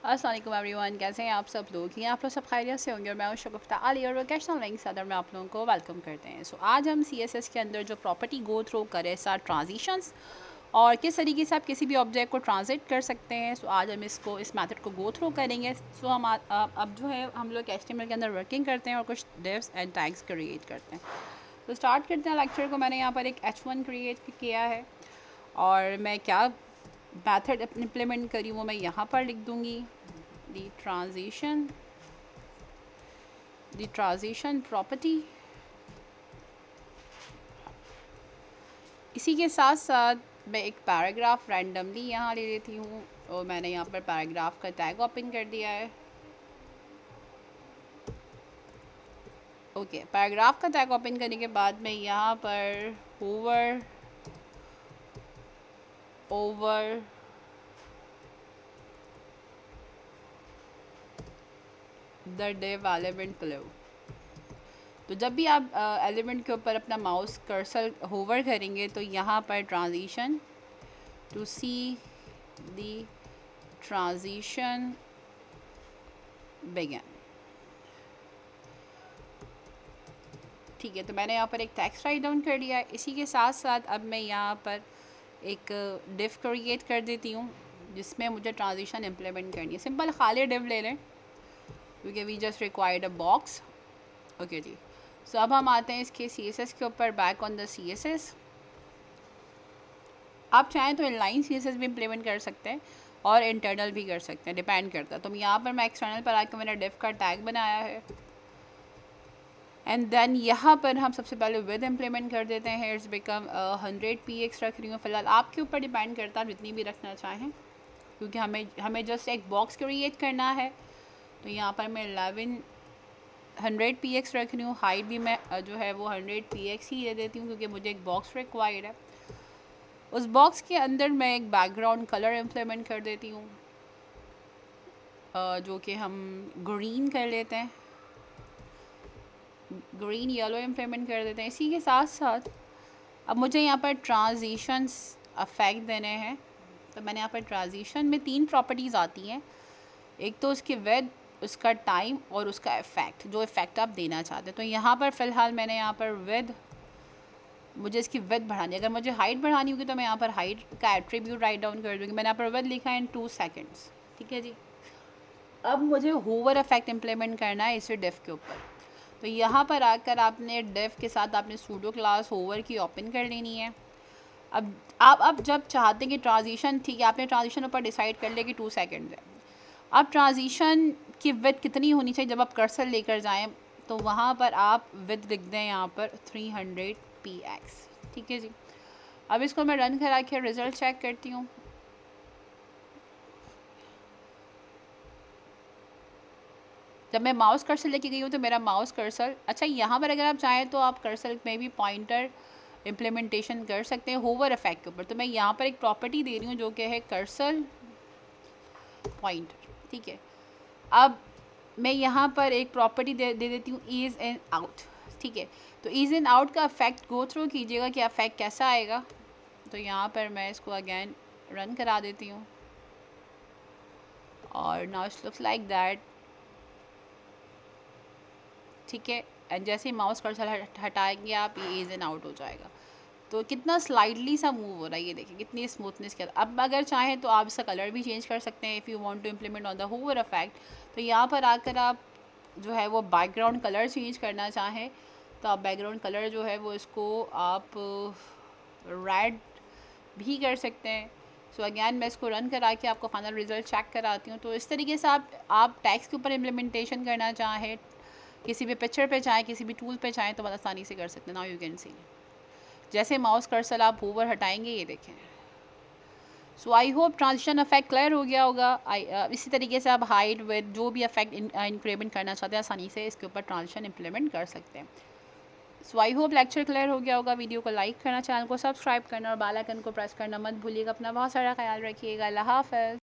अस्सलाम वालेकुम एवरीवन, कैसे हैं आप सब लोग? ये आप लोग सब खैरियत से होंगे और मैं हूं शगुफ्ता अली और वोकेशनल लिंक सदर में आप लोगों को वेलकम करते हैं। सो आज हम CSS के अंदर जो प्रॉपर्टी गो थ्रू करें सार ट्रांजिशंस और किस तरीके से आप किसी भी ऑब्जेक्ट को ट्रांजिट कर सकते हैं। सो आज हम इस मेथड को गो थ्रू करेंगे। सो हम अब जो है हम लोग HTML के अंदर वर्किंग करते हैं और कुछ डिव्स एंड टैग्स क्रिएट करते हैं। तो स्टार्ट करते हैं लेक्चर को। मैंने यहाँ पर एक H1 क्रिएट किया है और मैं क्या मेथड इम्प्लीमेंट करी वो मैं यहाँ पर लिख दूँगी। दी ट्रांजिशन प्रॉपर्टी। इसी के साथ साथ मैं एक पैराग्राफ रैंडमली यहाँ ले लेती हूँ और मैंने यहाँ पर पैराग्राफ का टैग ओपन कर दिया है। ओके, पैराग्राफ का टैग ओपन करने के बाद मैं यहाँ पर hover over the div element below. तो जब भी आप एलिमेंट के ऊपर अपना माउस कर्सर होवर करेंगे तो यहाँ पर transition to see the transition begin. ठीक है, तो मैंने यहाँ पर एक टेक्स्ट राइट डाउन कर दिया है। इसी के साथ साथ अब मैं यहाँ पर एक डिव क्रिएट कर देती हूँ जिसमें मुझे ट्रांजिशन इम्प्लीमेंट करनी है। सिंपल खाली डिव ले लें क्योंकि we just required a box. Okay जी, सो अब हम आते हैं इसके CSS के ऊपर, बैक ऑन द CSS। आप चाहें तो इनलाइन CSS भी इम्प्लीमेंट कर सकते हैं और इंटरनल भी कर सकते हैं, डिपेंड करता है। तो यहाँ पर मैं एक्सटर्नल पर आकर मैंने डिव का टैग बनाया है एंड देन यहाँ पर हम सबसे पहले विद इम्प्लीमेंट कर देते हैं। इट्स बिकम 100 px रख रही हूँ फ़िलहाल, आपके ऊपर डिपेंड करता है आप जितनी भी रखना चाहें, क्योंकि हमें जस्ट एक बॉक्स क्रिएट करना है। तो यहाँ पर मैं 100 px रख रही हूँ। हाइट भी मैं जो है वो 100 px ही दे देती हूँ क्योंकि मुझे एक बॉक्स रिक्वायर्ड है। उस बॉक्स के अंदर मैं एक बैकग्राउंड कलर इम्प्लीमेंट कर देती हूँ जो कि हम ग्रीन कर लेते हैं, ग्रीन येलो इम्प्लीमेंट कर देते हैं। इसी के साथ साथ अब मुझे यहाँ पर ट्रांजिशंस अफेक्ट देने हैं। तो मैंने यहाँ पर ट्रांजिशन में 3 प्रॉपर्टीज़ आती हैं, एक तो उसकी विड्थ, उसका टाइम और उसका इफ़ेक्ट, जो इफ़ेक्ट आप देना चाहते हैं। तो यहाँ पर फ़िलहाल मैंने यहाँ पर विड्थ, मुझे इसकी विड्थ बढ़ानी है। अगर मुझे हाइट बढ़ानी होगी तो मैं यहाँ पर हाइट का एट्रीब्यूट राइट डाउन कर दूँगी। मैंने यहाँ पर विड्थ लिखा है इन 2 सेकेंड्स। ठीक है जी, अब मुझे होवर इफेक्ट इम्प्लीमेंट करना है इसे डिव के ऊपर। तो यहाँ पर आकर आपने डिव के साथ आपने सूडो क्लास होवर की ओपन कर लेनी है। अब आप जब चाहते हैं कि ट्रांजिशन, ठीक है, आपने ट्रांजिशन ऊपर डिसाइड कर लिया कि 2 सेकेंड है। अब ट्रांजिशन की विड्थ कितनी होनी चाहिए, जब आप कर्सर लेकर जाएं तो वहाँ पर आप विड्थ लिख दें यहाँ पर 300 px। ठीक है जी, अब इसको मैं रन करा के रिज़ल्ट चेक करती हूँ। जब मैं माउस कर्सर लेके गई हूँ तो मेरा माउस कर्सर, अच्छा यहाँ पर अगर आप चाहें तो आप कर्सर में भी पॉइंटर इम्प्लीमेंटेशन कर सकते हैं होवर इफेक्ट के ऊपर। तो मैं यहाँ पर एक प्रॉपर्टी दे रही हूँ जो कि है कर्सर पॉइंटर। ठीक है, अब मैं यहाँ पर एक प्रॉपर्टी दे देती हूँ ईज़ इन आउट। ठीक है, तो ईज़ इन आउट का इफेक्ट गो थ्रू कीजिएगा कि इफेक्ट कैसा आएगा। तो यहाँ पर मैं इसको अगेन रन करा देती हूँ और now it looks like that. ठीक है, एंड जैसे ही माउस कर्सर हटाएंगे आप, ये ईज इन आउट हो जाएगा। तो कितना स्लाइडली सा मूव हो रहा है, ये देखिए कितनी स्मूथनेस के। अब अगर चाहें तो आप इसका कलर भी चेंज कर सकते हैं if you want to implement on the hover effect. तो यहाँ पर आकर आप जो है वो बैकग्राउंड कलर चेंज करना चाहें तो आप बैकग्राउंड कलर जो है वो इसको आप रेड भी कर सकते हैं। सो अगैन मैं इसको रन करा के आपको फाइनल रिजल्ट चेक कराती हूँ। तो इस तरीके से आप टैक्स के ऊपर इम्प्लीमेंटेशन करना चाहें, किसी भी पिक्चर पे चाहें, किसी भी टूल पे चाहें तो बहुत आसानी से कर सकते हैं। नाउ यू कैन सी, जैसे माउस कर्सर आप होवर हटाएंगे ये देखें। So I hope transition effect clear हो गया होगा। इसी तरीके से आप हाइट विड्थ जो भी इफेक्ट इंक्रीमेंट करना चाहते हैं आसानी से इसके ऊपर ट्रांजिशन इम्प्लीमेंट कर सकते हैं। सो आई होप लेक्चर क्लियर हो गया होगा। वीडियो को लाइक करना, चैनल को सब्सक्राइब करना और बेल आइकन को प्रेस करना मत भूलिएगा। अपना बहुत सारा ख्याल रखिएगा। अल्लाह हाफ़िज़।